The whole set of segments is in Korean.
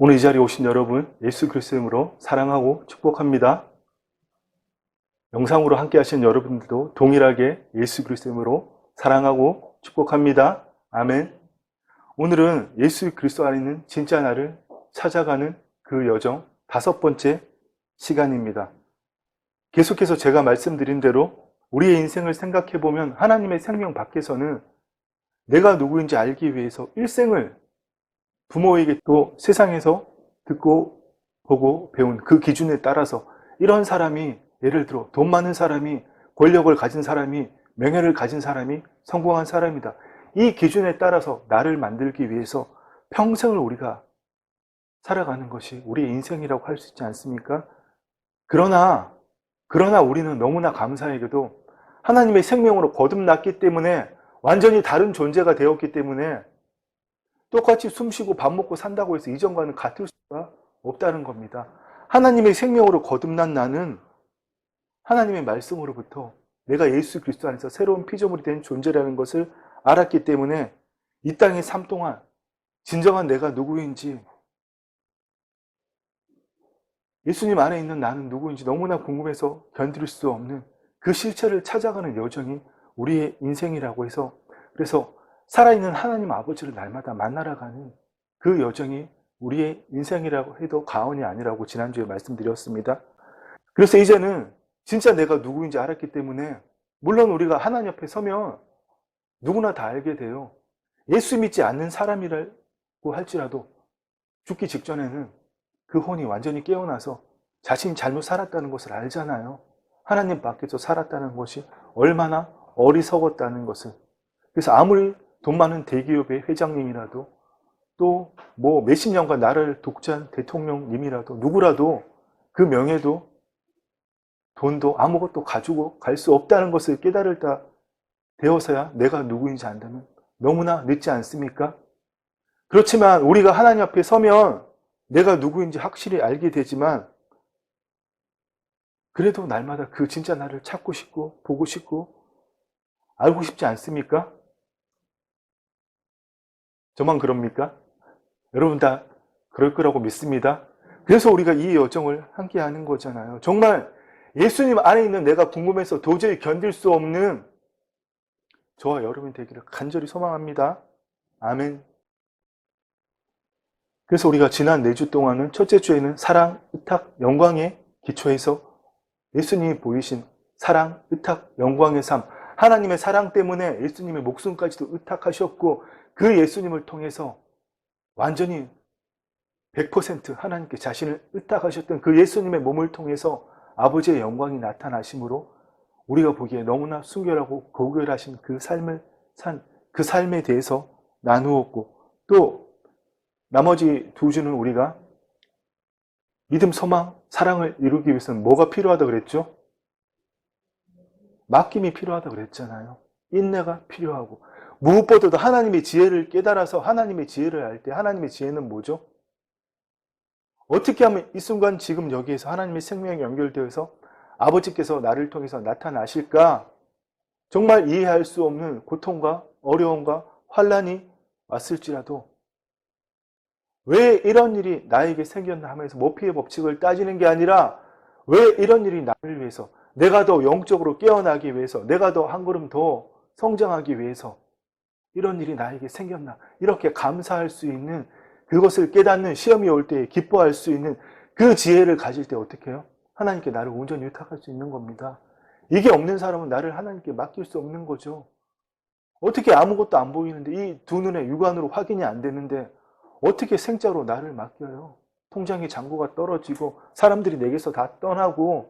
오늘 이 자리에 오신 여러분, 예수 그리스도의 이름으로 사랑하고 축복합니다. 영상으로 함께 하신 여러분들도 동일하게 예수 그리스도의 이름으로 사랑하고 축복합니다. 아멘. 오늘은 예수 그리스도 안에 있는 진짜 나를 찾아가는 그 여정 5번째 시간입니다. 계속해서 제가 말씀드린 대로 우리의 인생을 생각해 보면 하나님의 생명 밖에서는 내가 누구인지 알기 위해서 일생을 부모에게 또 세상에서 듣고 보고 배운 그 기준에 따라서 이런 사람이, 예를 들어 돈 많은 사람이, 권력을 가진 사람이, 명예를 가진 사람이 성공한 사람이다. 이 기준에 따라서 나를 만들기 위해서 평생을 우리가 살아가는 것이 우리의 인생이라고 할 수 있지 않습니까? 그러나 우리는 너무나 감사하게도 하나님의 생명으로 거듭났기 때문에, 완전히 다른 존재가 되었기 때문에 똑같이 숨쉬고 밥 먹고 산다고 해서 이전과는 같을 수가 없다는 겁니다. 하나님의 생명으로 거듭난 나는 하나님의 말씀으로부터 내가 예수 그리스도 안에서 새로운 피조물이 된 존재라는 것을 알았기 때문에 이 땅의 삶 동안 진정한 내가 누구인지, 예수님 안에 있는 나는 누구인지 너무나 궁금해서 견딜 수 없는 그 실체를 찾아가는 여정이 우리의 인생이라고 해서, 그래서 살아있는 하나님 아버지를 날마다 만나러 가는 그 여정이 우리의 인생이라고 해도 과언이 아니라고 지난주에 말씀드렸습니다. 그래서 이제는 진짜 내가 누구인지 알았기 때문에, 물론 우리가 하나님 옆에 서면 누구나 다 알게 돼요. 예수 믿지 않는 사람이라고 할지라도 죽기 직전에는 그 혼이 완전히 깨어나서 자신이 잘못 살았다는 것을 알잖아요. 하나님 밖에서 살았다는 것이 얼마나 어리석었다는 것을. 그래서 아무리 돈 많은 대기업의 회장님이라도, 또 뭐 몇십 년간 나라를 독재한 대통령님이라도, 누구라도 그 명예도 돈도 아무것도 가지고 갈 수 없다는 것을 깨달을 때 되어서야 내가 누구인지 안다면 너무나 늦지 않습니까? 그렇지만 우리가 하나님 앞에 서면 내가 누구인지 확실히 알게 되지만, 그래도 날마다 그 진짜 나를 찾고 싶고 보고 싶고 알고 싶지 않습니까? 저만 그럽니까? 여러분 다 그럴 거라고 믿습니다. 그래서 우리가 이 여정을 함께 하는 거잖아요. 정말 예수님 안에 있는 내가 궁금해서 도저히 견딜 수 없는 저와 여러분이 되기를 간절히 소망합니다. 아멘. 그래서 우리가 지난 4주 동안은 첫째 주에는 사랑, 의탁, 영광의 기초에서 예수님이 보이신 사랑, 의탁, 영광의 삶, 하나님의 사랑 때문에 예수님의 목숨까지도 의탁하셨고, 그 예수님을 통해서 완전히 100% 하나님께 자신을 의탁하셨던 그 예수님의 몸을 통해서 아버지의 영광이 나타나심으로 우리가 보기에 너무나 순결하고 고결하신 그 삶을 산 그 삶에 대해서 나누었고, 또 나머지 2주는 우리가 믿음, 소망, 사랑을 이루기 위해서는 뭐가 필요하다고 그랬죠? 맡김이 필요하다고 그랬잖아요. 인내가 필요하고, 무엇보다도 하나님의 지혜를 깨달아서 하나님의 지혜를 알 때, 하나님의 지혜는 뭐죠? 어떻게 하면 이 순간 지금 여기에서 하나님의 생명이 연결되어서 아버지께서 나를 통해서 나타나실까? 정말 이해할 수 없는 고통과 어려움과 환난이 왔을지라도 왜 이런 일이 나에게 생겼나 하면서 모피의 법칙을 따지는 게 아니라, 왜 이런 일이 나를 위해서, 내가 더 영적으로 깨어나기 위해서, 내가 더 한 걸음 더 성장하기 위해서 이런 일이 나에게 생겼나, 이렇게 감사할 수 있는, 그것을 깨닫는, 시험이 올 때 기뻐할 수 있는 그 지혜를 가질 때 어떻게 해요? 하나님께 나를 온전히 의탁할 수 있는 겁니다. 이게 없는 사람은 나를 하나님께 맡길 수 없는 거죠. 어떻게 아무것도 안 보이는데, 이 두 눈에 육안으로 확인이 안 되는데 어떻게 생자로 나를 맡겨요? 통장의 잔고가 떨어지고 사람들이 내게서 다 떠나고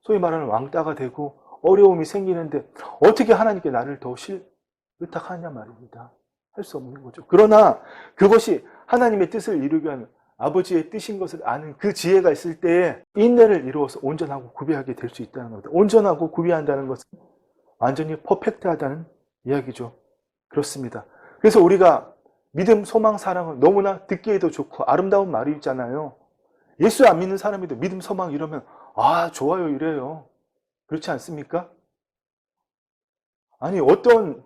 소위 말하는 왕따가 되고 어려움이 생기는데 어떻게 하나님께 나를 더 의탁하냐 말입니다. 할 수 없는 거죠. 그러나 그것이 하나님의 뜻을 이루기 위한 아버지의 뜻인 것을 아는 그 지혜가 있을 때에 인내를 이루어서 온전하고 구비하게 될 수 있다는 겁니다. 온전하고 구비한다는 것은 완전히 퍼펙트하다는 이야기죠. 그렇습니다. 그래서 우리가 믿음, 소망, 사랑은 너무나 듣기에도 좋고 아름다운 말이 있잖아요. 예수 안 믿는 사람이도 믿음, 소망 이러면 아 좋아요 이래요. 그렇지 않습니까? 아니 어떤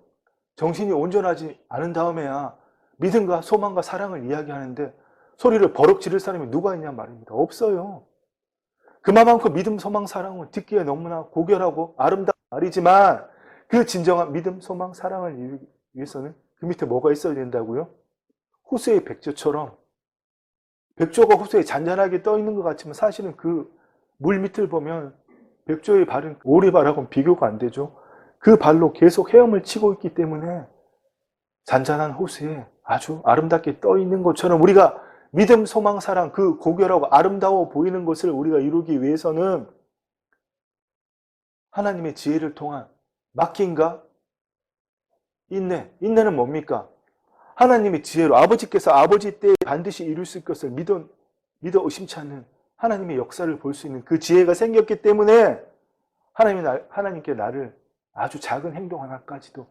정신이 온전하지 않은 다음에야 믿음과 소망과 사랑을 이야기하는데, 소리를 버럭 지를 사람이 누가 있냐 말입니다. 없어요. 그만큼 믿음, 소망, 사랑은 듣기에 너무나 고결하고 아름다운 말이지만 그 진정한 믿음, 소망, 사랑을 이루기 위해서는 그 밑에 뭐가 있어야 된다고요? 호수의 백조처럼 백조가 호수에 잔잔하게 떠 있는 것 같지만 사실은 그 물 밑을 보면 백조의 발은 오리발하고는 비교가 안 되죠. 그 발로 계속 헤엄을 치고 있기 때문에 잔잔한 호수에 아주 아름답게 떠 있는 것처럼 우리가 믿음, 소망, 사랑 그 고결하고 아름다워 보이는 것을 우리가 이루기 위해서는 하나님의 지혜를 통한 맡김과 인내는 뭡니까? 하나님의 지혜로 아버지께서 아버지 때에 반드시 이룰 수 있을 것을 믿어 의심치 않는 하나님의 역사를 볼 수 있는 그 지혜가 생겼기 때문에 하나님께 나를 아주 작은 행동 하나까지도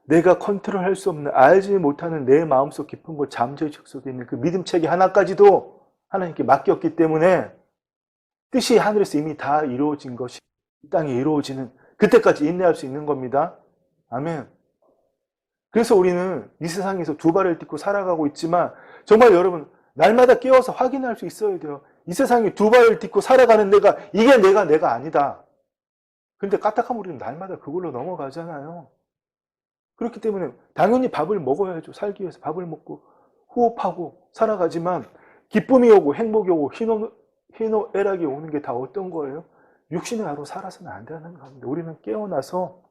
내가 컨트롤할 수 없는 알지 못하는 내 마음속 깊은 곳 잠재의식 속에 있는 그 믿음체계 하나까지도 하나님께 맡겼기 때문에 뜻이 하늘에서 이미 다 이루어진 것이 이 땅에 이루어지는 그때까지 인내할 수 있는 겁니다. 아멘. 그래서 우리는 이 세상에서 두 발을 딛고 살아가고 있지만 정말 여러분 날마다 깨워서 확인할 수 있어야 돼요. 이 세상에 두 발을 딛고 살아가는 이게 내가 아니다. 그런데 까딱하면 우리는 날마다 그걸로 넘어가잖아요. 그렇기 때문에 당연히 밥을 먹어야죠. 살기 위해서 밥을 먹고 호흡하고 살아가지만 기쁨이 오고 행복이 오고 희노애락이 오는 게 다 어떤 거예요? 육신의 나로 살아서는 안 되는 겁니다. 우리는 깨어나서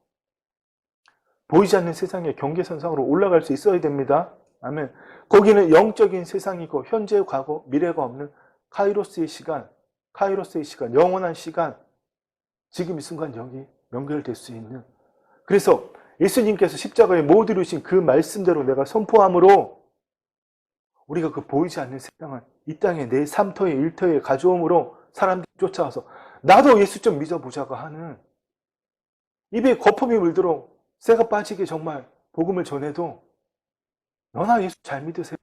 보이지 않는 세상의 경계선상으로 올라갈 수 있어야 됩니다. 아멘. 거기는 영적인 세상이고 현재, 과거, 미래가 없는 카이로스의 시간, 영원한 시간, 지금 이 순간 여기 연결될 수 있는. 그래서 예수님께서 십자가에 못 이루신 그 말씀대로 내가 선포함으로 우리가 그 보이지 않는 세상을 이 땅에 내 3터에 1터에 가져옴으로 사람들이 쫓아와서 나도 예수 좀 믿어보자고 하는 입에 거품이 물도록 쇠가 빠지게 정말 복음을 전해도 너나 예수 잘 믿으세요.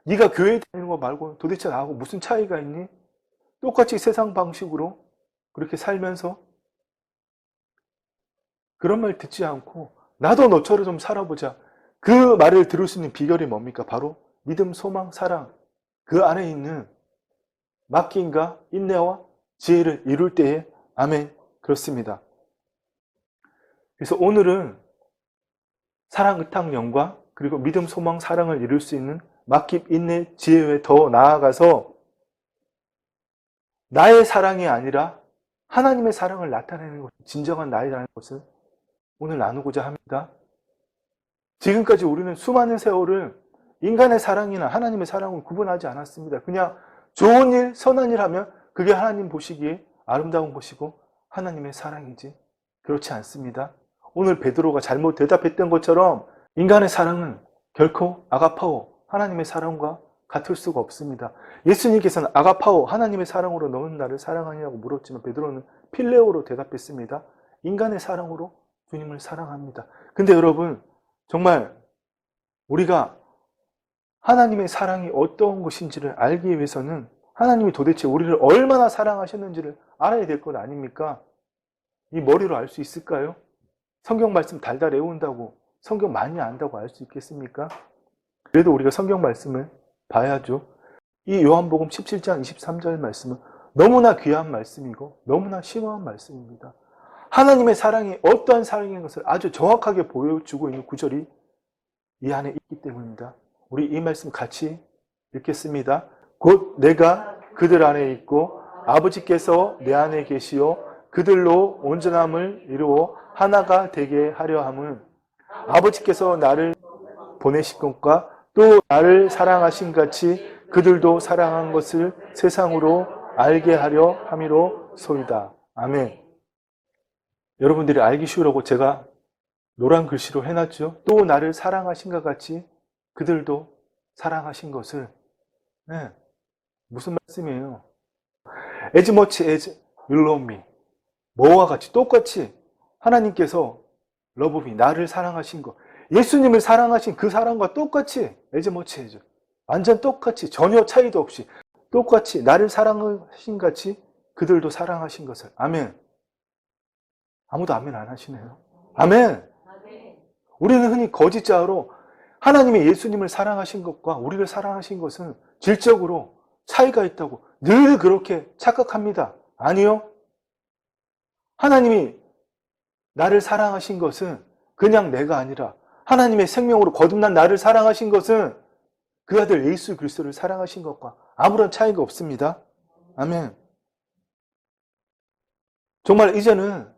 네가 교회 다니는 거 말고 도대체 나하고 무슨 차이가 있니? 똑같이 세상 방식으로 그렇게 살면서 그런 말 듣지 않고 나도 너처럼 좀 살아보자. 그 말을 들을 수 있는 비결이 뭡니까? 바로 믿음, 소망, 사랑 그 안에 있는 맡김과 인내와 지혜를 이룰 때에 아멘. 그렇습니다. 그래서 오늘은 사랑, 의탁, 영과 그리고 믿음, 소망, 사랑을 이룰 수 있는 맡김, 인내, 지혜에 더 나아가서 나의 사랑이 아니라 하나님의 사랑을 나타내는 것, 진정한 나이라는 것을 오늘 나누고자 합니다. 지금까지 우리는 수많은 세월을 인간의 사랑이나 하나님의 사랑을 구분하지 않았습니다. 그냥 좋은 일, 선한 일 하면 그게 하나님 보시기에 아름다운 것이고 하나님의 사랑이지 그렇지 않습니다. 오늘 베드로가 잘못 대답했던 것처럼 인간의 사랑은 결코 아가파오 하나님의 사랑과 같을 수가 없습니다. 예수님께서는 아가파오 하나님의 사랑으로 너는 나를 사랑하냐고 물었지만 베드로는 필레오로 대답했습니다. 인간의 사랑으로 주님을 사랑합니다. 근데 여러분 정말 우리가 하나님의 사랑이 어떤 것인지를 알기 위해서는 하나님이 도대체 우리를 얼마나 사랑하셨는지를 알아야 될 것 아닙니까? 이 머리로 알 수 있을까요? 성경 말씀 달달 외운다고 성경 많이 안다고 알 수 있겠습니까? 그래도 우리가 성경 말씀을 봐야죠. 이 요한복음 17장 23절 말씀은 너무나 귀한 말씀이고 너무나 심오한 말씀입니다. 하나님의 사랑이 어떠한 사랑인 것을 아주 정확하게 보여주고 있는 구절이 이 안에 있기 때문입니다. 우리 이 말씀 같이 읽겠습니다. 곧 내가 그들 안에 있고 아버지께서 내 안에 계시오 그들로 온전함을 이루어 하나가 되게 하려 함은 아버지께서 나를 보내신 것과 또 나를 사랑하신 같이 그들도 사랑한 것을 세상으로 알게 하려 함이로소이다. 아멘. 여러분들이 알기 쉬우라고 제가 노란 글씨로 해놨죠. 또 나를 사랑하신 것 같이 그들도 사랑하신 것을. 네. 무슨 말씀이에요? As much as you love me. 뭐와 같이 똑같이 하나님께서 love me, 나를 사랑하신 것. 예수님을 사랑하신 그 사랑과 똑같이 as much as. 완전 똑같이 전혀 차이도 없이 똑같이 나를 사랑하신 같이 그들도 사랑하신 것을. 아멘. 아무도 아멘 안 하시네요. 아멘. 우리는 흔히 거짓자로 하나님이 예수님을 사랑하신 것과 우리를 사랑하신 것은 질적으로 차이가 있다고 늘 그렇게 착각합니다. 아니요. 하나님이 나를 사랑하신 것은 그냥 내가 아니라 하나님의 생명으로 거듭난 나를 사랑하신 것은 그 아들 예수 그리스도를 사랑하신 것과 아무런 차이가 없습니다. 아멘. 정말 이제는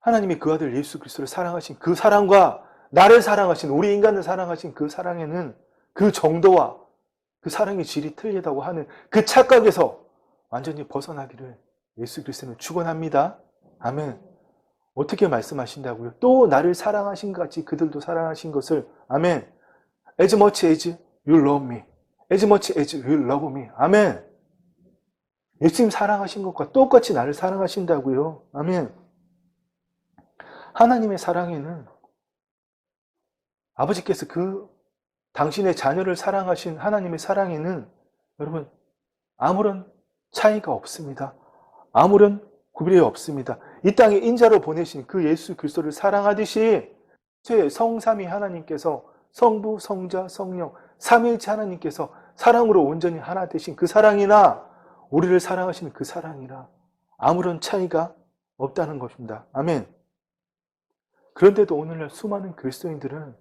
하나님이 그 아들 예수 그리스도를 사랑하신 그 사랑과 나를 사랑하신 우리 인간을 사랑하신 그 사랑에는 그 정도와 그 사랑의 질이 틀리다고 하는 그 착각에서 완전히 벗어나기를 예수 그리스도는 축원합니다. 아멘. 어떻게 말씀하신다고요? 또 나를 사랑하신 것 같이 그들도 사랑하신 것을 아멘. As much as you love me. As much as you love me. 아멘. 예수님 사랑하신 것과 똑같이 나를 사랑하신다고요. 아멘. 하나님의 사랑에는 아버지께서 그 당신의 자녀를 사랑하신 하나님의 사랑에는 여러분 아무런 차이가 없습니다. 아무런 구별이 없습니다. 이 땅에 인자로 보내신 그 예수 그리스도를 사랑하듯이 제 성삼위 하나님께서 성부, 성자, 성령 삼위일체 하나님께서 사랑으로 온전히 하나 되신 그 사랑이나 우리를 사랑하시는 그 사랑이라 아무런 차이가 없다는 것입니다. 아멘. 그런데도 오늘날 수많은 그리스도인들은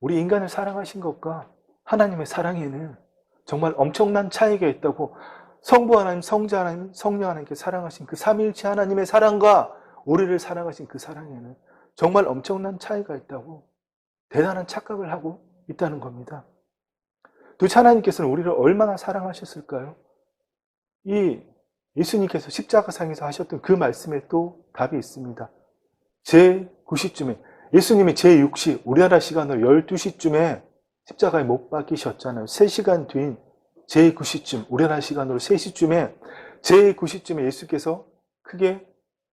우리 인간을 사랑하신 것과 하나님의 사랑에는 정말 엄청난 차이가 있다고 성부 하나님, 성자 하나님, 성령 하나님께 사랑하신 그 삼위일체 하나님의 사랑과 우리를 사랑하신 그 사랑에는 정말 엄청난 차이가 있다고 대단한 착각을 하고 있다는 겁니다. 도대체 하나님께서는 우리를 얼마나 사랑하셨을까요? 이 예수님께서 십자가상에서 하셨던 그 말씀에 또 답이 있습니다. 제9시쯤에 예수님이 제6시 우리나라 시간으로 12시쯤에 십자가에 못 박히셨잖아요. 3시간 뒤인 제9시쯤 우리나라 시간으로 3시쯤에 제9시쯤에 예수께서 크게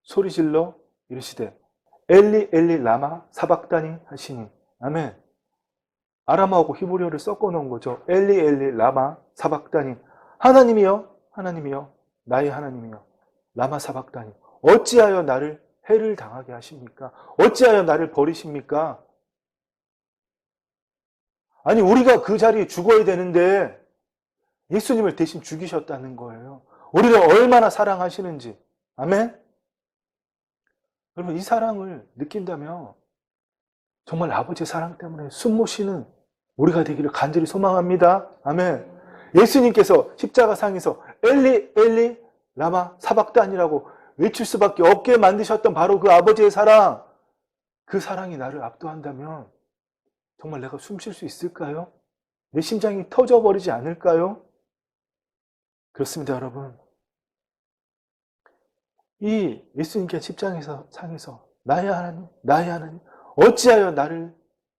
소리질러 이르시되 엘리 엘리 라마 사박다니 하시니 아멘. 아람어하고 히브리어를 섞어 놓은 거죠. 엘리 엘리 라마 사박다니 하나님이여 하나님이여 나의 하나님이여 라마 사박다니 어찌하여 나를 해를 당하게 하십니까? 어찌하여 나를 버리십니까? 아니 우리가 그 자리에 죽어야 되는데 예수님을 대신 죽이셨다는 거예요. 우리를 얼마나 사랑하시는지. 아멘? 여러분 이 사랑을 느낀다면 정말 아버지의 사랑 때문에 숨 못 쉬는 우리가 되기를 간절히 소망합니다. 아멘. 예수님께서 십자가상에서 엘리 엘리 라마 사박단이라고 외칠 수밖에 없게 만드셨던 바로 그 아버지의 사랑, 그 사랑이 나를 압도한다면 정말 내가 숨 쉴 수 있을까요? 내 심장이 터져버리지 않을까요? 그렇습니다, 여러분. 이 예수님께 십자가에서 상에서 나의 하나님, 나의 하나님, 어찌하여 나를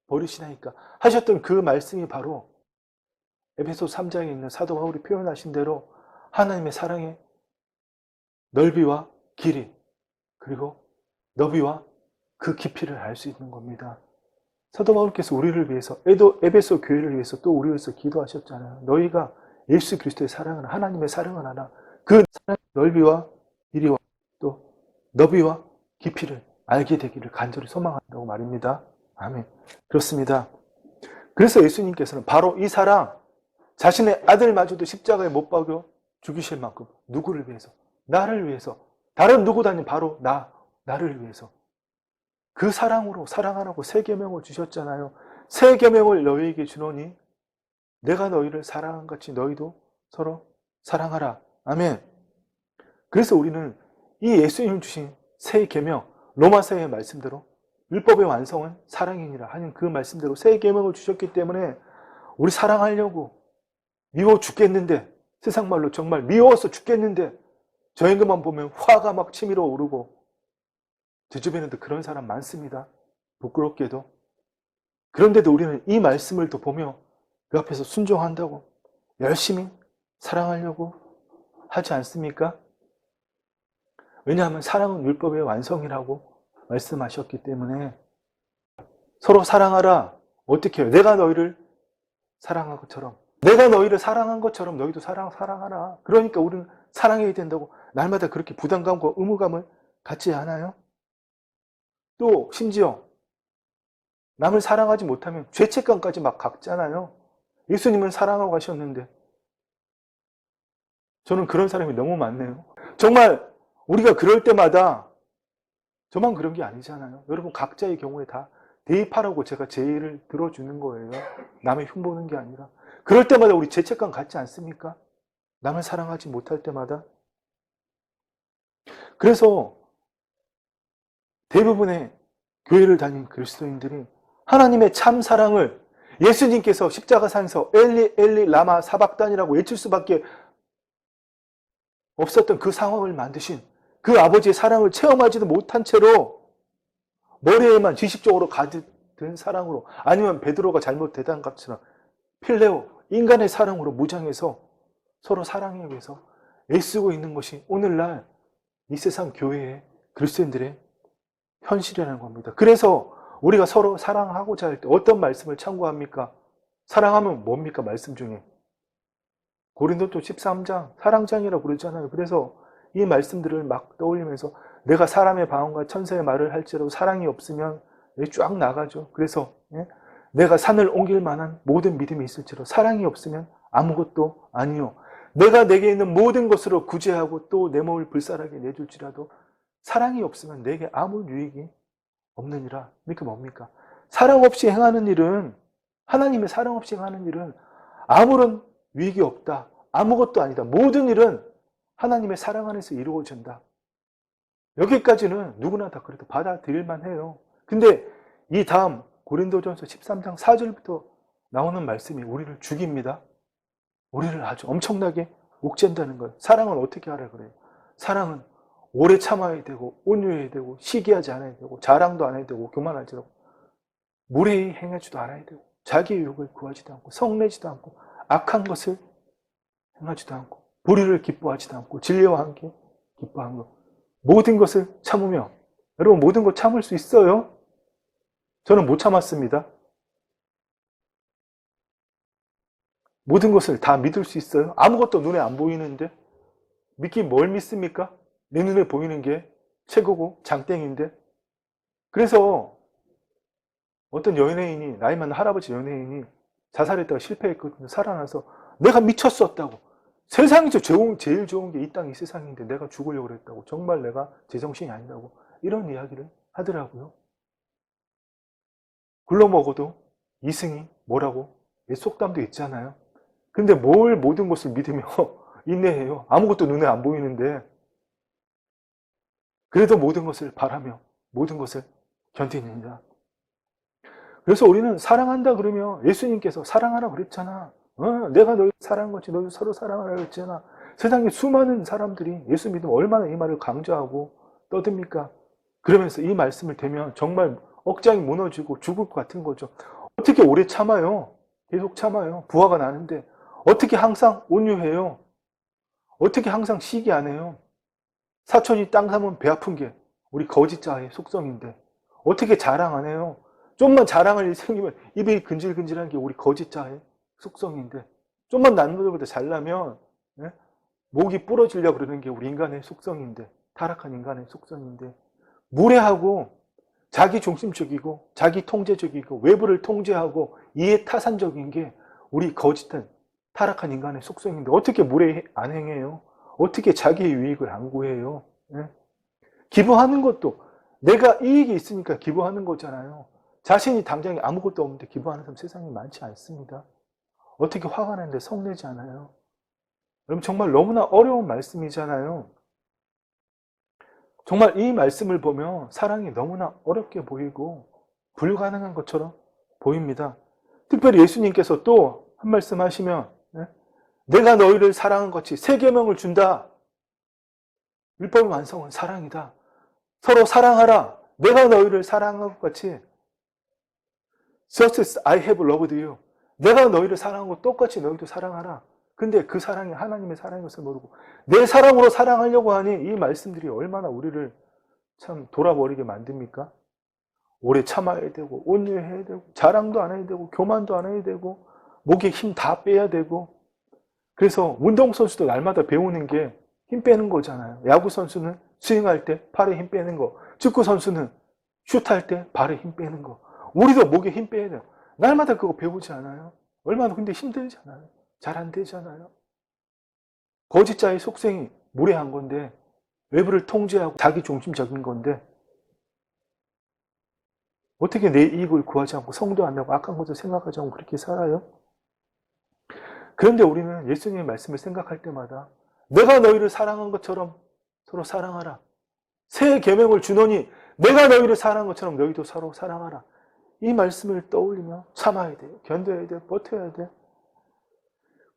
버리시나이까 하셨던 그 말씀이 바로 에베소 3장에 있는 사도 바울이 표현하신 대로 하나님의 사랑의 넓이와 길이 그리고 너비와 그 깊이를 알 수 있는 겁니다. 사도 바울께서 우리를 위해서 에베소 교회를 위해서 또 우리를 위해서 기도하셨잖아요. 너희가 예수 그리스도의 사랑을 하나님의 사랑을 하나 그 사랑의 넓이와 길이와 또 너비와 깊이를 알게 되기를 간절히 소망한다고 말입니다. 아멘. 그렇습니다. 그래서 예수님께서는 바로 이 사랑 자신의 아들마저도 십자가에 못 박여 죽이실 만큼 누구를 위해서? 나를 위해서 다른 누구도 아닌 바로 나를 위해서 그 사랑으로 사랑하라고 새 계명을 주셨잖아요. 새 계명을 너희에게 주노니 내가 너희를 사랑한 같이 너희도 서로 사랑하라. 아멘. 그래서 우리는 이 예수님 주신 새 계명 로마서의 말씀대로 율법의 완성은 사랑이니라 하는 그 말씀대로 새 계명을 주셨기 때문에 우리 사랑하려고 미워 죽겠는데 세상 말로 정말 미워서 죽겠는데 저인 것만 보면 화가 막 치밀어 오르고 제 주변에도 그런 사람 많습니다. 부끄럽게도. 그런데도 우리는 이 말씀을 또 보며 그 앞에서 순종한다고 열심히 사랑하려고 하지 않습니까? 왜냐하면 사랑은 율법의 완성이라고 말씀하셨기 때문에 서로 사랑하라. 어떻게 해요? 내가 너희를 사랑한 것처럼 내가 너희를 사랑한 것처럼 너희도 사랑하라. 그러니까 우리는 사랑해야 된다고 날마다 그렇게 부담감과 의무감을 갖지 않아요? 또 심지어 남을 사랑하지 못하면 죄책감까지 막 갖잖아요. 예수님은 사랑하고 가셨는데. 저는 그런 사람이 너무 많네요. 정말 우리가 그럴 때마다 저만 그런 게 아니잖아요. 여러분 각자의 경우에 다 대입하라고 제가 제 예를 들어주는 거예요. 남의 흉보는 게 아니라. 그럴 때마다 우리 죄책감 갖지 않습니까? 남을 사랑하지 못할 때마다. 그래서 대부분의 교회를 다닌 그리스도인들이 하나님의 참 사랑을 예수님께서 십자가산에서 엘리 엘리 라마 사박단이라고 외칠 수밖에 없었던 그 상황을 만드신 그 아버지의 사랑을 체험하지도 못한 채로 머리에만 지식적으로 가득 든 사랑으로, 아니면 베드로가 잘못 대답한 것처럼 필레오, 인간의 사랑으로 무장해서 서로 사랑에 위해서 애쓰고 있는 것이 오늘날 이 세상 교회의 그리스도인들의 현실이라는 겁니다. 그래서 우리가 서로 사랑하고자 할 때 어떤 말씀을 참고합니까? 사랑하면 뭡니까? 말씀 중에 고린도서 13장 사랑장이라고 그러잖아요. 그래서 이 말씀들을 막 떠올리면서 내가 사람의 방언과 천사의 말을 할지라도 사랑이 없으면 쫙 나가죠. 그래서 내가 산을 옮길 만한 모든 믿음이 있을지라도 사랑이 없으면 아무것도 아니요. 내가 내게 있는 모든 것으로 구제하고 또 내 몸을 불살하게 내줄지라도 사랑이 없으면 내게 아무 유익이 없느니라. 그러니까 뭡니까? 사랑 없이 행하는 일은, 하나님의 사랑 없이 행하는 일은 아무런 유익이 없다. 아무것도 아니다. 모든 일은 하나님의 사랑 안에서 이루어진다. 여기까지는 누구나 다 그래도 받아들일만 해요. 근데 이 다음 고린도전서 13장 4절부터 나오는 말씀이 우리를 죽입니다. 우리를 아주 엄청나게 옥죄한다는 거예요. 사랑은 어떻게 하라 그래요? 사랑은 오래 참아야 되고 온유해야 되고 시기하지 않아야 되고 자랑도 안 해야 되고 교만하지 않고 무례히 행하지도 않아야 되고 자기의 유익을 구하지도 않고 성내지도 않고 악한 것을 행하지도 않고 불의를 기뻐하지도 않고 진리와 함께 기뻐하는 것, 모든 것을 참으며. 여러분 모든 것 참을 수 있어요? 저는 못 참았습니다. 모든 것을 다 믿을 수 있어요? 아무것도 눈에 안 보이는데 믿긴 뭘 믿습니까? 내 눈에 보이는 게 최고고 장땡인데. 그래서 어떤 연예인이, 나이 많은 할아버지 연예인이 자살했다가 실패했거든요. 살아나서 내가 미쳤었다고, 세상에서 제일 좋은 게 이 땅 이 세상인데 내가 죽으려고 그랬다고, 정말 내가 제정신이 아니라고 이런 이야기를 하더라고요. 굴러먹어도 이승이 뭐라고 속담도 있잖아요. 근데 뭘 모든 것을 믿으며 인내해요. 아무것도 눈에 안 보이는데. 그래도 모든 것을 바라며 모든 것을 견디느니라. 그래서 우리는 사랑한다 그러면 예수님께서 사랑하라 그랬잖아. 내가 너희 사랑한 것이 너희 서로 사랑하라 그랬잖아. 세상에 수많은 사람들이 예수 믿으면 얼마나 이 말을 강조하고 떠듭니까? 그러면서 이 말씀을 대면 정말 억장이 무너지고 죽을 것 같은 거죠. 어떻게 오래 참아요? 계속 참아요. 부하가 나는데 어떻게 항상 온유해요? 어떻게 항상 시기 안 해요? 사촌이 땅 사면 배 아픈 게 우리 거짓자의 속성인데 어떻게 자랑 안 해요? 좀만 자랑할 일 생기면 입이 근질근질한 게 우리 거짓자의 속성인데, 좀만 남들보다 잘나면 목이 부러지려고 그러는 게 우리 인간의 속성인데, 타락한 인간의 속성인데, 무례하고 자기 중심적이고 자기 통제적이고 외부를 통제하고 이해타산적인 게 우리 거짓한 타락한 인간의 속성인데 어떻게 무례 안 행해요? 어떻게 자기의 유익을 안 구해요? 기부하는 것도 내가 이익이 있으니까 기부하는 거잖아요. 자신이 당장에 아무것도 없는데 기부하는 사람 세상에 많지 않습니다. 어떻게 화가 나는데 성내지 않아요? 여러분 정말 너무나 어려운 말씀이잖아요. 정말 이 말씀을 보면 사랑이 너무나 어렵게 보이고 불가능한 것처럼 보입니다. 특별히 예수님께서 또 한 말씀 하시면 내가 너희를 사랑한 것이 새 계명을 준다. 율법의 완성은 사랑이다. 서로 사랑하라. 내가 너희를 사랑한 것 같이 Just as I have loved you. 내가 너희를 사랑한 것 똑같이 너희도 사랑하라. 근데 그 사랑이 하나님의 사랑인 것을 모르고 내 사랑으로 사랑하려고 하니 이 말씀들이 얼마나 우리를 참 돌아버리게 만듭니까? 오래 참아야 되고 온유해야 되고 자랑도 안 해야 되고 교만도 안 해야 되고 목에 힘 다 빼야 되고. 그래서 운동선수도 날마다 배우는 게 힘 빼는 거잖아요. 야구선수는 스윙할 때 팔에 힘 빼는 거, 축구선수는 슛할 때 발에 힘 빼는 거. 우리도 목에 힘 빼야 돼요. 날마다 그거 배우지 않아요? 얼마나 근데 힘들잖아요. 잘 안 되잖아요. 거짓자의 속성이 무례한 건데, 외부를 통제하고 자기 중심적인 건데, 어떻게 내 이익을 구하지 않고 성도 안 내고 악한 것을 생각하지 않고 그렇게 살아요? 그런데 우리는 예수님의 말씀을 생각할 때마다 내가 너희를 사랑한 것처럼 서로 사랑하라. 새 계명을 주노니 내가 너희를 사랑한 것처럼 너희도 서로 사랑하라. 이 말씀을 떠올리며 참아야 돼요. 견뎌야 돼요. 버텨야 돼요.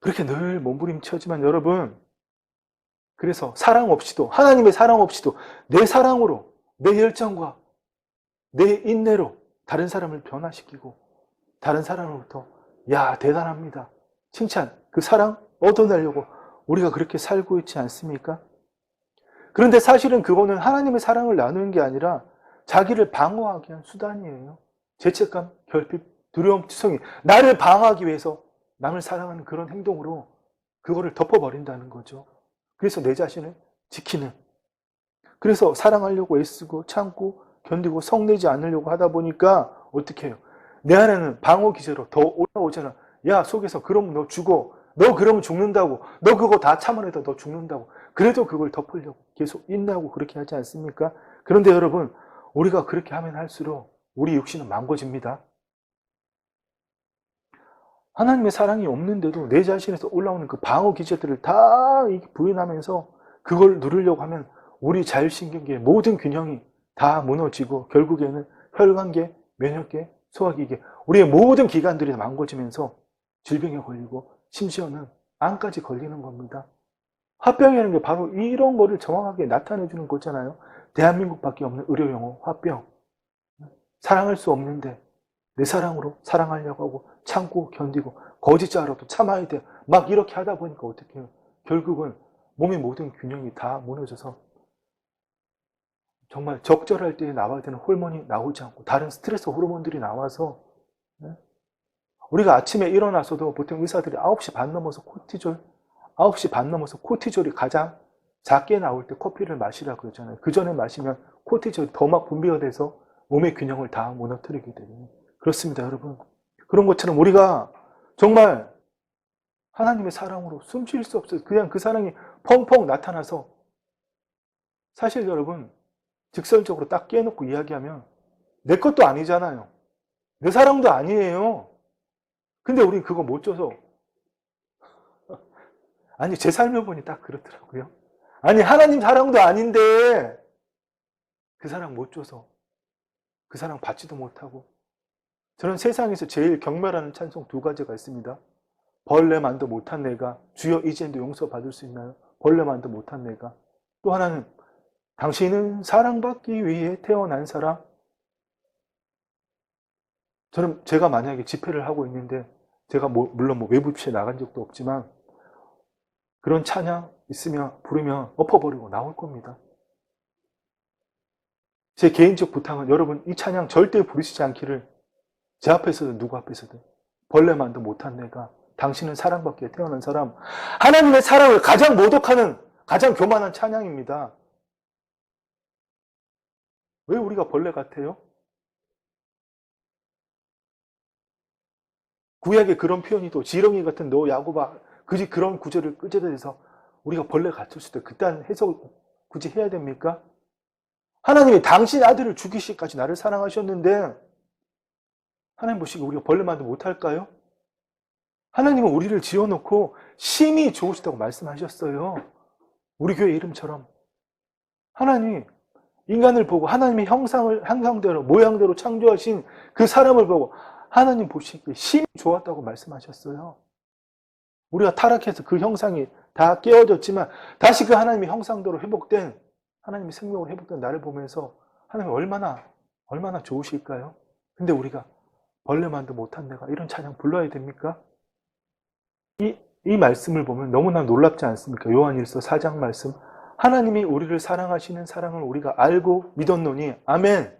그렇게 늘 몸부림치지만 여러분, 그래서 사랑 없이도, 하나님의 사랑 없이도 내 사랑으로, 내 열정과 내 인내로 다른 사람을 변화시키고 다른 사람으로부터 야 대단합니다, 칭찬, 그 사랑 얻어내려고 우리가 그렇게 살고 있지 않습니까? 그런데 사실은 그거는 하나님의 사랑을 나누는 게 아니라 자기를 방어하기 위한 수단이에요. 죄책감, 결핍, 두려움, 투성이 나를 방어하기 위해서 남을 사랑하는 그런 행동으로 그거를 덮어버린다는 거죠. 그래서 내 자신을 지키는, 그래서 사랑하려고 애쓰고 참고 견디고 성내지 않으려고 하다 보니까 어떻게 해요? 내 안에는 방어 기제로 더 올라오잖아. 야, 속에서 그러면 너 죽어. 너 그러면 죽는다고. 너 그거 다 참아내다 너 죽는다고. 그래도 그걸 덮으려고 계속 인내하고 그렇게 하지 않습니까? 그런데 여러분, 우리가 그렇게 하면 할수록 우리 육신은 망가집니다. 하나님의 사랑이 없는데도 내 자신에서 올라오는 그 방어 기제들을 다 부인하면서 그걸 누리려고 하면 우리 자율신경계의 모든 균형이 다 무너지고 결국에는 혈관계, 면역계, 소화기계, 우리의 모든 기관들이 망가지면서 질병에 걸리고 심지어는 암까지 걸리는 겁니다. 화병이라는 게 바로 이런 거를 정확하게 나타내 주는 거잖아요. 대한민국밖에 없는 의료용어 화병. 사랑할 수 없는데 내 사랑으로 사랑하려고 하고 참고 견디고 거짓자로도 참아야 돼. 막 이렇게 하다 보니까 어떻게 해요? 결국은 몸의 모든 균형이 다 무너져서 정말 적절할 때 나와야 되는 호르몬이 나오지 않고 다른 스트레스 호르몬들이 나와서, 우리가 아침에 일어나서도 보통 의사들이 9시 반 넘어서 코티졸, 9시 반 넘어서 코티졸이 가장 작게 나올 때 커피를 마시라고 그러잖아요. 그 전에 마시면 코티졸이 더 막 분비가 돼서 몸의 균형을 다 무너뜨리게 되거든요. 그렇습니다, 여러분. 그런 것처럼 우리가 정말 하나님의 사랑으로 숨 쉴 수 없어요. 그냥 그 사랑이 펑펑 나타나서, 사실 여러분, 직설적으로 딱 깨놓고 이야기하면 내 것도 아니잖아요. 내 사랑도 아니에요. 근데 우리 그거 못 줘서, 아니 제 삶을 보니 딱 그렇더라고요. 아니 하나님 사랑도 아닌데 그 사랑 못 줘서 그 사랑 받지도 못하고. 저는 세상에서 제일 경멸하는 찬송 2가지가 있습니다. 벌레만도 못한 내가 주여 이젠도 용서받을 수 있나요? 벌레만도 못한 내가. 또 하나는 당신은 사랑받기 위해 태어난 사람. 저는 제가 만약에 집회를 하고 있는데 제가 물론 외부 집회에 나간 적도 없지만 그런 찬양 있으면 부르면 엎어버리고 나올 겁니다. 제 개인적 부탁은 여러분 이 찬양 절대 부르시지 않기를, 제 앞에서든 누구 앞에서든. 벌레만도 못한 내가 당신은 사랑받기에 태어난 사람. 하나님의 사랑을 가장 모독하는 가장 교만한 찬양입니다. 왜 우리가 벌레 같아요? 구약에 그런 표현이 또 지렁이 같은 너 야곱아, 굳이 그런 구절을 끄집어내서 우리가 벌레 같을 수도, 그딴 해석을 굳이 해야 됩니까? 하나님이 당신 아들을 죽이시기까지 나를 사랑하셨는데 하나님 보시기에 우리가 벌레만도 못할까요? 하나님은 우리를 지어놓고 심히 좋으시다고 말씀하셨어요. 우리 교회 이름처럼. 하나님 인간을 보고 하나님의 형상대로 모양대로 창조하신 그 사람을 보고 하나님 보시기에 심히 좋았다고 말씀하셨어요. 우리가 타락해서 그 형상이 다 깨어졌지만 다시 그 하나님의 형상대로 회복된, 하나님의 생명으로 회복된 나를 보면서 하나님이 얼마나 좋으실까요? 근데 우리가 벌레만도 못한 내가 이런 찬양 불러야 됩니까? 이 말씀을 보면 너무나 놀랍지 않습니까? 요한일서 4장 말씀. 하나님이 우리를 사랑하시는 사랑을 우리가 알고 믿었노니, 아멘.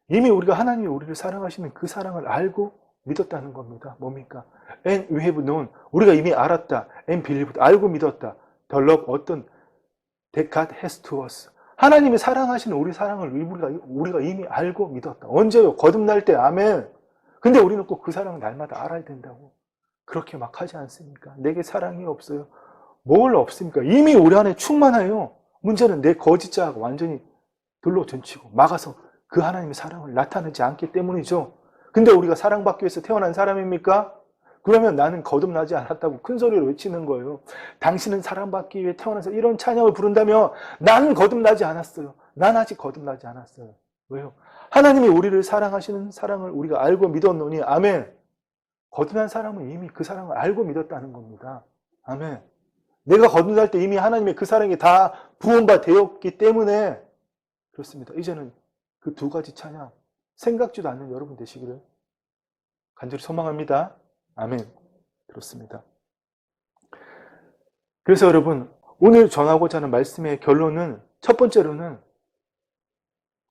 이미 우리가 하나님이 우리를 사랑하시는 그 사랑을 알고 믿었다는 겁니다. 뭡니까? And we have known. 우리가 이미 알았다. And believed. 알고 믿었다. The love 어떤 that God has to us. 하나님이 사랑하시는 우리 사랑을 우리가 이미 알고 믿었다. 언제요? 거듭날 때. 아멘. 근데 우리는 꼭 그 사랑을 날마다 알아야 된다고. 그렇게 막 하지 않습니까? 내게 사랑이 없어요. 뭘 없습니까? 이미 우리 안에 충만해요. 문제는 내 거짓자가 완전히 돌로 던치고 막아서 그 하나님의 사랑을 나타내지 않기 때문이죠. 근데 우리가 사랑받기 위해서 태어난 사람입니까? 그러면 나는 거듭나지 않았다고 큰 소리로 외치는 거예요. 당신은 사랑받기 위해 태어나서 이런 찬양을 부른다면 나는 거듭나지 않았어요. 난 아직 거듭나지 않았어요. 왜요? 하나님이 우리를 사랑하시는 사랑을 우리가 알고 믿었노니 아멘. 거듭난 사람은 이미 그 사랑을 알고 믿었다는 겁니다. 아멘. 내가 거듭날 때 이미 하나님의 그 사랑이 다 부恩바 되었기 때문에 그렇습니다. 이제는 그 두 가지 찬양 생각지도 않는 여러분 되시기를 간절히 소망합니다. 아멘. 그렇습니다. 그래서 여러분 오늘 전하고자 하는 말씀의 결론은 첫 번째로는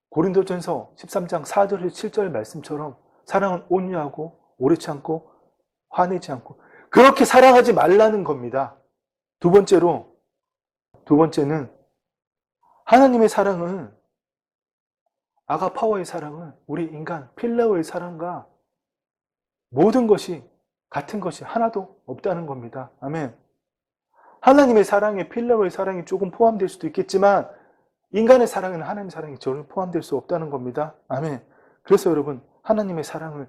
고린도전서 13장 4절에서 7절 말씀처럼 사랑은 온유하고 오래 참고 화내지 않고 그렇게 사랑하지 말라는 겁니다. 두 번째는 하나님의 사랑은 아가파워의 사랑은 우리 인간 필레오의 사랑과 모든 것이 같은 것이 하나도 없다는 겁니다. 아멘. 하나님의 사랑에 필레오의 사랑이 조금 포함될 수도 있겠지만 인간의 사랑에는 하나님의 사랑이 전혀 포함될 수 없다는 겁니다. 아멘. 그래서 여러분 하나님의 사랑을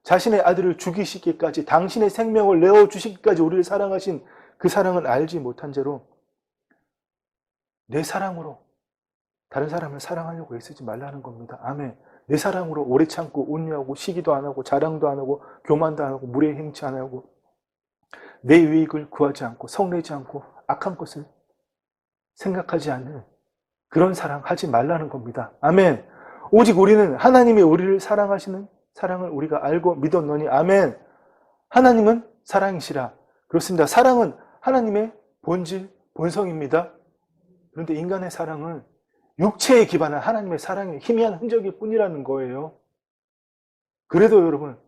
자신의 아들을 죽이시기까지 당신의 생명을 내어주시기까지 우리를 사랑하신 그 사랑을 알지 못한 채로 내 사랑으로 다른 사람을 사랑하려고 애쓰지 말라는 겁니다. 아멘. 내 사랑으로 오래 참고 온유하고 시기도 안 하고 자랑도 안 하고 교만도 안 하고 무례 행치 안 하고 내 유익을 구하지 않고 성내지 않고 악한 것을 생각하지 않는 그런 사랑 하지 말라는 겁니다. 아멘. 오직 우리는 하나님이 우리를 사랑하시는 사랑을 우리가 알고 믿었노니 아멘. 하나님은 사랑이시라. 그렇습니다. 사랑은 하나님의 본질, 본성입니다. 그런데 인간의 사랑은 육체에 기반한 하나님의 사랑의 희미한 흔적일 뿐이라는 거예요. 그래도 여러분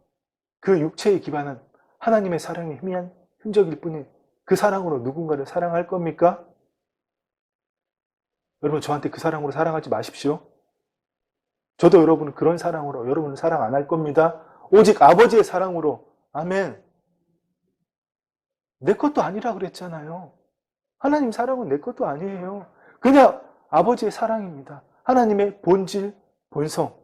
그 육체에 기반한 하나님의 사랑의 희미한 흔적일 뿐인 그 사랑으로 누군가를 사랑할 겁니까? 여러분 저한테 그 사랑으로 사랑하지 마십시오. 저도 여러분은 그런 사랑으로 여러분을 사랑 안 할 겁니다. 오직 아버지의 사랑으로. 아멘. 내 것도 아니라 그랬잖아요. 하나님 사랑은 내 것도 아니에요. 그냥 아버지의 사랑입니다. 하나님의 본질, 본성.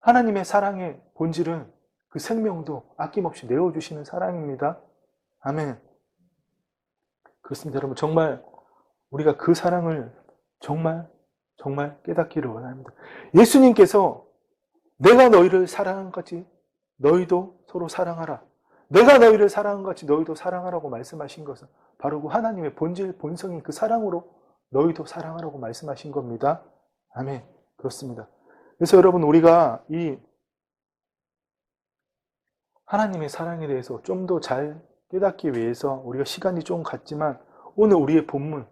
하나님의 사랑의 본질은 그 생명도 아낌없이 내어주시는 사랑입니다. 아멘. 그렇습니다. 여러분 정말 우리가 그 사랑을 정말 깨닫기를 원합니다. 예수님께서 내가 너희를 사랑한 같이 너희도 서로 사랑하라. 내가 너희를 사랑한 같이 너희도 사랑하라고 말씀하신 것은 바로 그 하나님의 본질, 본성인 그 사랑으로 너희도 사랑하라고 말씀하신 겁니다. 아멘. 그렇습니다. 그래서 여러분 우리가 이 하나님의 사랑에 대해서 좀 더 잘 깨닫기 위해서 우리가 시간이 좀 갔지만 오늘 우리의 본문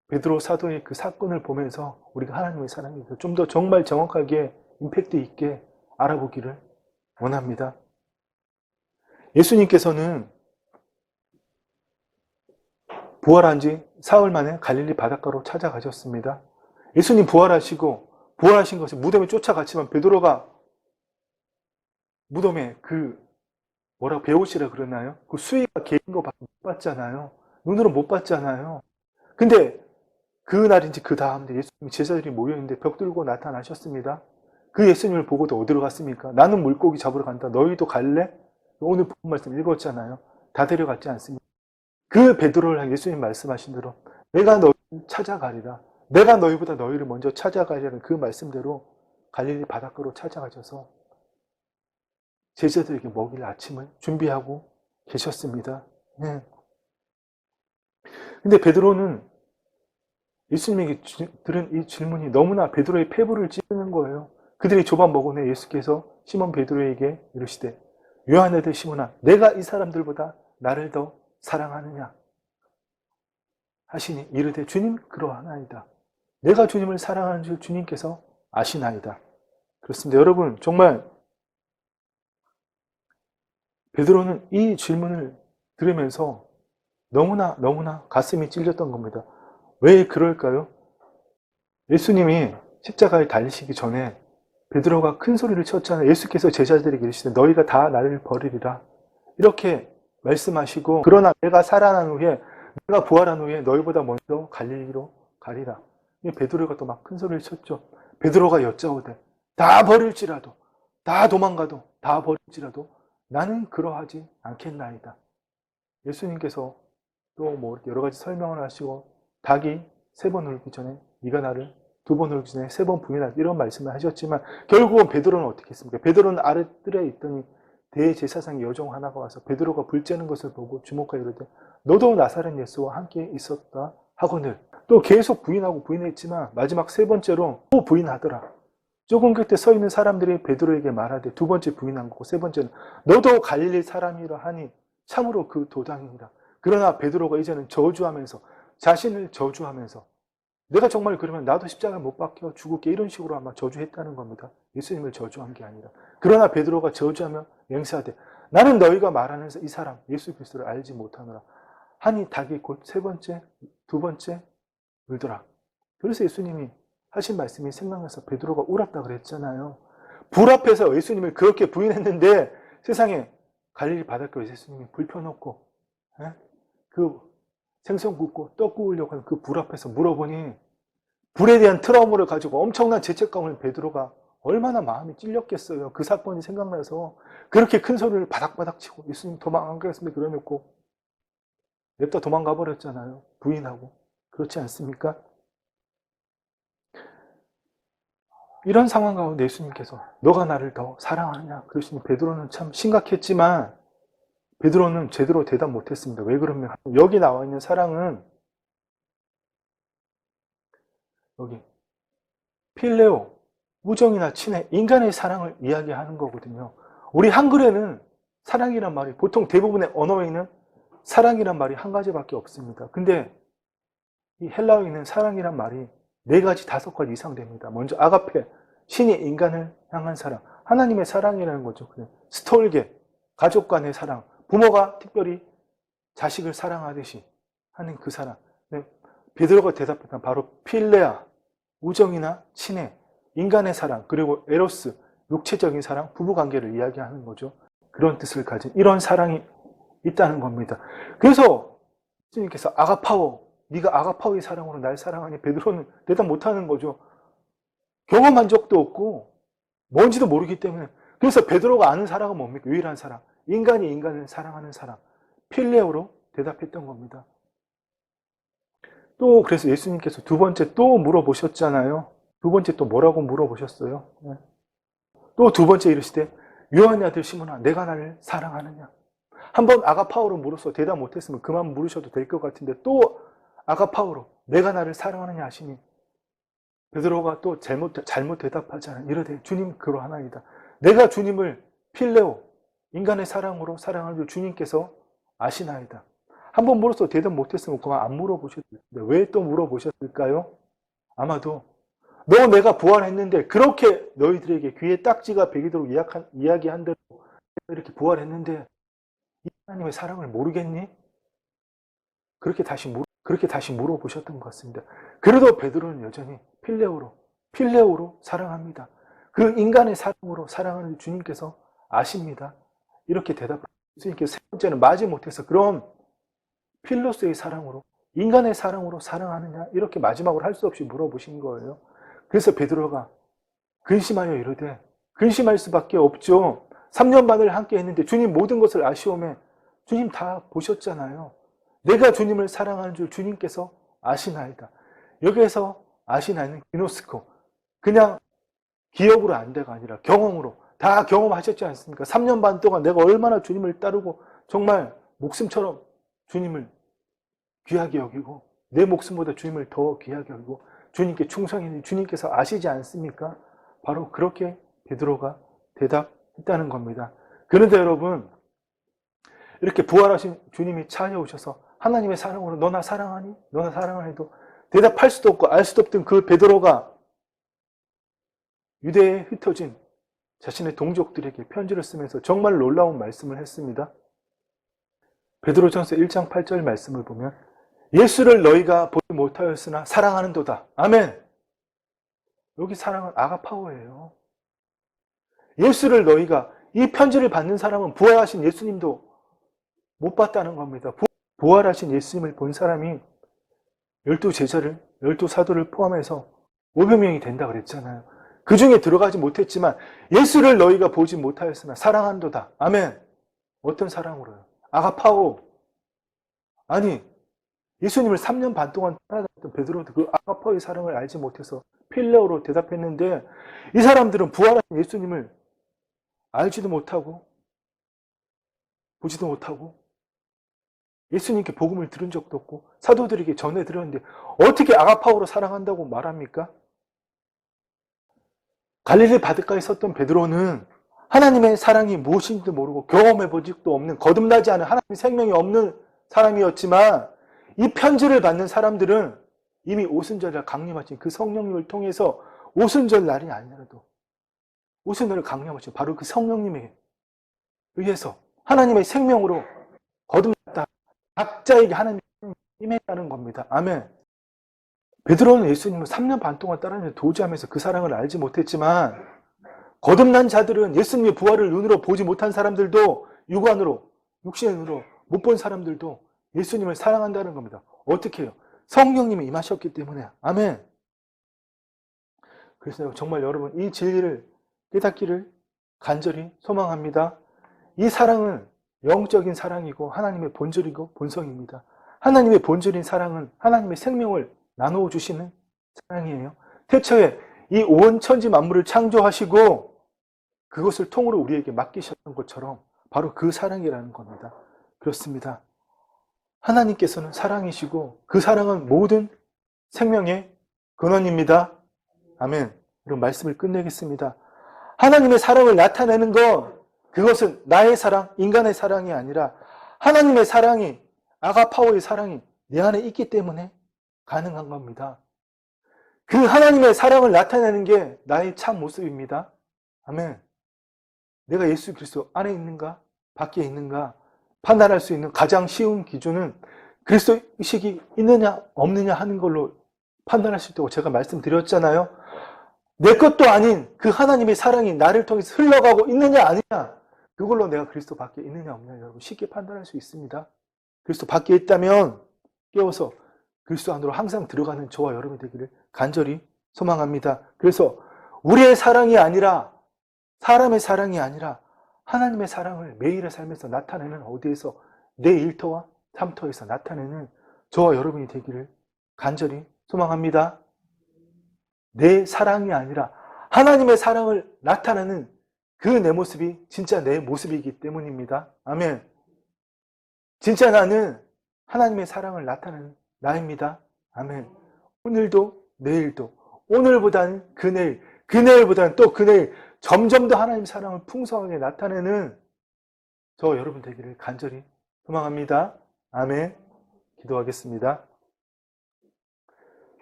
베드로 사도의 그 사건을 보면서 우리가 하나님의 사랑에 대해서 좀 더 정말 정확하게 임팩트 있게 알아보기를 원합니다. 예수님께서는 부활한 지 사흘 만에 갈릴리 바닷가로 찾아가셨습니다. 예수님 부활하신 것이 무덤에 쫓아갔지만 베드로가 무덤에 뭐라고 배옷이라 그러나요? 그 수위가 개인 거 못 봤잖아요. 눈으로 못 봤잖아요. 근데 그날인지 그 다음날 예수님 제자들이 모여있는데 벽 들고 나타나셨습니다. 그 예수님을 보고도 어디로 갔습니까? 나는 물고기 잡으러 간다. 너희도 갈래? 오늘 본 말씀 읽었잖아요. 다 데려갔지 않습니까? 그 베드로를 향해 예수님 말씀하신 대로 내가 너희를 찾아가리라. 내가 너희보다 너희를 먼저 찾아가리라는 그 말씀대로 갈릴리 바닷가로 찾아가셔서 제자들에게 먹일 아침을 준비하고 계셨습니다. 네. 근데 베드로는 예수님에게 들은 이 질문이 너무나 베드로의 폐부를 찌르는 거예요. 그들이 조밥 먹은 후에 예수께서 시몬 베드로에게 이르시되 요한의 아들 시몬아 내가 이 사람들보다 나를 더 사랑하느냐 하시니 이르되 주님 그러하나이다. 내가 주님을 사랑하는 줄 주님께서 아시나이다. 그렇습니다. 여러분 정말 베드로는 이 질문을 들으면서 너무나 가슴이 찔렸던 겁니다. 왜 그럴까요? 예수님이 십자가에 달리시기 전에 베드로가 큰 소리를 쳤잖아요. 예수께서 제자들에게 이르시되 너희가 다 나를 버리리라. 이렇게 말씀하시고 그러나 내가 살아난 후에 내가 부활한 후에 너희보다 먼저 갈릴리로 가리라. 베드로가 또 막 큰 소리를 쳤죠. 베드로가 여짜오되 다 버릴지라도 다 도망가도 다 버릴지라도 나는 그러하지 않겠나이다. 예수님께서 또 뭐 여러 가지 설명을 하시고 닭이 3번 울기 전에 네가 나를 2번 울기 전에 3번 부인하라 이런 말씀을 하셨지만 결국은 베드로는 어떻게 했습니까? 베드로는 아랫뜰에 있더니 대제사장의 여종 하나가 와서 베드로가 불 쬐는 것을 보고 주목하여 이르되 너도 나사렛 예수와 함께 있었다 하거늘 또 계속 부인하고 부인했지만 마지막 3번째로 또 부인하더라. 조금 곁에 서 있는 사람들이 베드로에게 말하되 2번째 부인한 거고 3번째는 너도 갈릴리 사람이라 하니 참으로 그 도당이니라. 그러나 베드로가 이제는 저주하면서 자신을 저주하면서 내가 정말 그러면 나도 십자가를 못 박혀 죽을게 이런 식으로 아마 저주했다는 겁니다. 예수님을 저주한 게 아니라. 그러나 베드로가 저주하며 맹세하되 나는 너희가 말하는 이 사람 예수 그리스도를 알지 못하노라 하니 닭이 곧 3번째 2번째 울더라. 그래서 예수님이 하신 말씀이 생각나서 베드로가 울었다 그랬잖아요. 불 앞에서 예수님을 그렇게 부인했는데 세상에 갈릴리 바닷가에 예수님이 불 펴놓고 그 생선 굽고 떡 구우려고 하는 그 불 앞에서 물어보니 불에 대한 트라우마를 가지고 엄청난 죄책감을 베드로가 얼마나 마음이 찔렸겠어요. 그 사건이 생각나서 그렇게 큰 소리를 바닥바닥 치고 예수님 도망 안 가겠습니다 그러놓고 냅다 도망가 버렸잖아요. 부인하고. 그렇지 않습니까? 이런 상황 가운데 예수님께서 너가 나를 더 사랑하느냐 그러시니 베드로는 참 심각했지만 베드로는 제대로 대답 못했습니다. 왜 그러면 여기 나와 있는 사랑은 여기 필레오, 우정이나 친애, 인간의 사랑을 이야기하는 거거든요. 우리 한글에는 사랑이란 말이 보통 대부분의 언어에는 사랑이란 말이 한 가지밖에 없습니다. 근데 이 헬라어에는 사랑이란 말이 4가지, 5가지 이상 됩니다. 먼저 아가페, 신이 인간을 향한 사랑, 하나님의 사랑이라는 거죠. 스톨게, 가족 간의 사랑, 부모가 특별히 자식을 사랑하듯이 하는 그 사랑. 베드로가 대답했던 바로 필레아, 우정이나 친애, 인간의 사랑, 그리고 에로스, 육체적인 사랑, 부부관계를 이야기하는 거죠. 그런 뜻을 가진 이런 사랑이 있다는 겁니다. 그래서 주님께서 아가파오, 네가 아가파오의 사랑으로 날 사랑하니 베드로는 대답 못하는 거죠. 경험한 적도 없고 뭔지도 모르기 때문에. 그래서 베드로가 아는 사랑은 뭡니까? 유일한 사랑. 인간이 인간을 사랑하는 사랑. 필레오로 대답했던 겁니다. 또 그래서 예수님께서 2번째 또 물어보셨잖아요. 2번째 또 뭐라고 물어보셨어요? 또 2번째 이르시되 요한의 아들 시몬아 내가 나를 사랑하느냐. 한번 아가파오로 물어서 대답 못했으면 그만 물으셔도 될 것 같은데 또 아가파오로 내가 나를 사랑하느냐 하시니 베드로가 또 잘못 대답하잖아요. 이르되 주님 그러하나이다. 내가 주님을 필레오 인간의 사랑으로 사랑하는 줄 주님께서 아시나이다. 한번 물어서 대답 못했으면 그만 안 물어보셨을 텐데 왜 또 물어보셨을까요? 아마도 너 내가 부활했는데 그렇게 너희들에게 귀에 딱지가 베기도록 이야기한 대로 이렇게 부활했는데 이 하나님의 사랑을 모르겠니? 그렇게 다시 물어보셨던 것 같습니다. 그래도 베드로는 여전히 필레오로 사랑합니다. 그 인간의 사랑으로 사랑하는 주님께서 아십니다. 이렇게 대답을 주님께서 3번째는 마지못해서 그럼 필로스의 사랑으로 인간의 사랑으로 사랑하느냐 이렇게 마지막으로 할 수 없이 물어보신 거예요. 그래서 베드로가 근심하여 이르되 근심할 수밖에 없죠. 3년 반을 함께 했는데 주님 모든 것을 아시오매 주님 다 보셨잖아요. 내가 주님을 사랑하는 줄 주님께서 아시나이다. 여기에서 아시나이는 기노스코 그냥 기억으로 안다가 아니라 경험으로 다 경험하셨지 않습니까? 3년 반 동안 내가 얼마나 주님을 따르고 정말 목숨처럼 주님을 귀하게 여기고 내 목숨보다 주님을 더 귀하게 여기고 주님께 충성했는지 주님께서 아시지 않습니까? 바로 그렇게 베드로가 대답했다는 겁니다. 그런데 여러분 이렇게 부활하신 주님이 찾아오셔서 하나님의 사랑으로 너나 사랑하니? 너나 사랑하니도 대답할 수도 없고 알 수도 없던 그 베드로가 유대에 흩어진 자신의 동족들에게 편지를 쓰면서 정말 놀라운 말씀을 했습니다. 베드로전서 1장 8절 말씀을 보면 예수를 너희가 보지 못하였으나 사랑하는도다. 아멘. 여기 사랑은 아가파오예요. 예수를 너희가, 이 편지를 받는 사람은 부활하신 예수님도 못 봤다는 겁니다. 부활하신 예수님을 본 사람이 12제자를, 12사도를 포함해서 500명이 된다 그랬잖아요. 그 중에 들어가지 못했지만 예수를 너희가 보지 못하였으나 사랑한도다. 아멘. 어떤 사랑으로요? 아가파오. 아니, 예수님을 3년 반 동안 따라다녔던 베드로도 그 아가파오의 사랑을 알지 못해서 필레오로 대답했는데, 이 사람들은 부활하신 예수님을 알지도 못하고 보지도 못하고 예수님께 복음을 들은 적도 없고 사도들에게 전해 들었는데 어떻게 아가파오로 사랑한다고 말합니까? 갈릴리 바닷가에 섰던 베드로는 하나님의 사랑이 무엇인지도 모르고 경험해 본 적도 없는, 거듭나지 않은, 하나님의 생명이 없는 사람이었지만, 이 편지를 받는 사람들은 이미 오순절날 강림하신 그 성령님을 통해서, 오순절 날이 아니라도 오순절을 강림하신 바로 그 성령님에 의해서 하나님의 생명으로 거듭났다. 각자에게 하나님의 생명이 임했다는 겁니다. 아멘. 베드로는 예수님을 3년 반 동안 따라다니며 도주하면서 그 사랑을 알지 못했지만, 거듭난 자들은 예수님의 부활을 눈으로 보지 못한 사람들도, 육안으로, 육신의 눈으로 못 본 사람들도 예수님을 사랑한다는 겁니다. 어떻게 해요? 성령님이 임하셨기 때문에. 아멘. 그래서 정말 여러분, 이 진리를 깨닫기를 간절히 소망합니다. 이 사랑은 영적인 사랑이고 하나님의 본질이고 본성입니다. 하나님의 본질인 사랑은 하나님의 생명을 나누어 주시는 사랑이에요. 태초에 이 온 천지 만물을 창조하시고 그것을 통으로 우리에게 맡기셨던 것처럼 바로 그 사랑이라는 겁니다. 그렇습니다. 하나님께서는 사랑이시고 그 사랑은 모든 생명의 근원입니다. 아멘. 이런 말씀을 끝내겠습니다. 하나님의 사랑을 나타내는 것, 그것은 나의 사랑, 인간의 사랑이 아니라 하나님의 사랑이, 아가파오의 사랑이 내 안에 있기 때문에 가능한 겁니다. 그 하나님의 사랑을 나타내는 게 나의 참 모습입니다. 아멘. 내가 예수 그리스도 안에 있는가, 밖에 있는가 판단할 수 있는 가장 쉬운 기준은 그리스도 의식이 있느냐 없느냐 하는 걸로 판단할 수 있다고 제가 말씀드렸잖아요. 내 것도 아닌 그 하나님의 사랑이 나를 통해서 흘러가고 있느냐 아니냐, 그걸로 내가 그리스도 밖에 있느냐 없느냐 여러분 쉽게 판단할 수 있습니다. 그리스도 밖에 있다면 깨워서 그리스도 안으로 항상 들어가는 저와 여러분이 되기를 간절히 소망합니다. 그래서 우리의 사랑이 아니라, 사람의 사랑이 아니라 하나님의 사랑을 매일의 삶에서 나타내는, 어디에서? 내 일터와 삶터에서 나타내는 저와 여러분이 되기를 간절히 소망합니다. 내 사랑이 아니라 하나님의 사랑을 나타내는 그 내 모습이 진짜 내 모습이기 때문입니다. 아멘. 진짜 나는 하나님의 사랑을 나타내는 나입니다. 아멘. 오늘도 내일도, 오늘보다는 그 내일, 그 내일보다는 또 그 내일, 점점 더 하나님의 사랑을 풍성하게 나타내는 저 여러분 되기를 간절히 소망합니다. 아멘. 기도하겠습니다.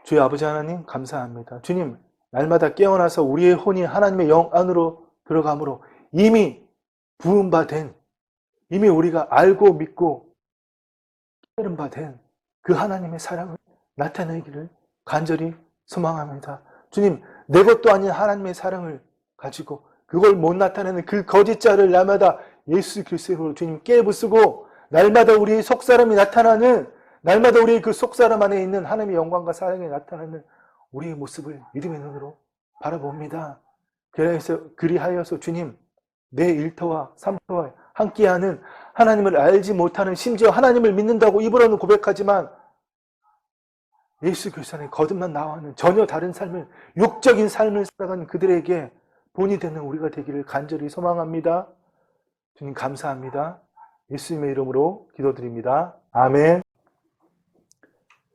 주의 아버지 하나님 감사합니다. 주님, 날마다 깨어나서 우리의 혼이 하나님의 영 안으로 들어감으로 이미 부은 바 된, 이미 우리가 알고 믿고 깨달은 바 된 그 하나님의 사랑을 나타내기를 간절히 소망합니다. 주님, 내 것도 아닌 하나님의 사랑을 가지고 그걸 못 나타내는 그 거짓자를 날마다 예수 그리스도로 주님 깨부수고, 날마다 우리의 속사람이 나타나는, 날마다 우리의 그 속사람 안에 있는 하나님의 영광과 사랑이 나타나는 우리의 모습을 믿음의 눈으로 바라봅니다. 그리하여서 주님, 내 일터와 삶터와 함께하는, 하나님을 알지 못하는, 심지어 하나님을 믿는다고 입으로는 고백하지만 예수 그리스도 안에 거듭난 나와는 전혀 다른 삶을, 육적인 삶을 살아가는 그들에게 본이 되는 우리가 되기를 간절히 소망합니다. 주님 감사합니다. 예수님의 이름으로 기도드립니다. 아멘.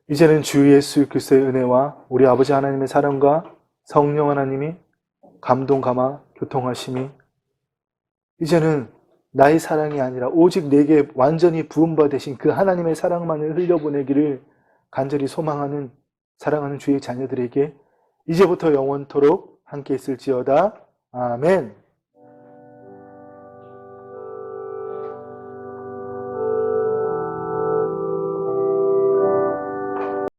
이제는 주 예수 그리스도의 은혜와 우리 아버지 하나님의 사랑과 성령 하나님이 감동 감화 교통하심이, 이제는 나의 사랑이 아니라 오직 내게 완전히 부은 바 되신 그 하나님의 사랑만을 흘려보내기를 간절히 소망하는 사랑하는 주의 자녀들에게 이제부터 영원토록 함께 있을지어다. 아멘.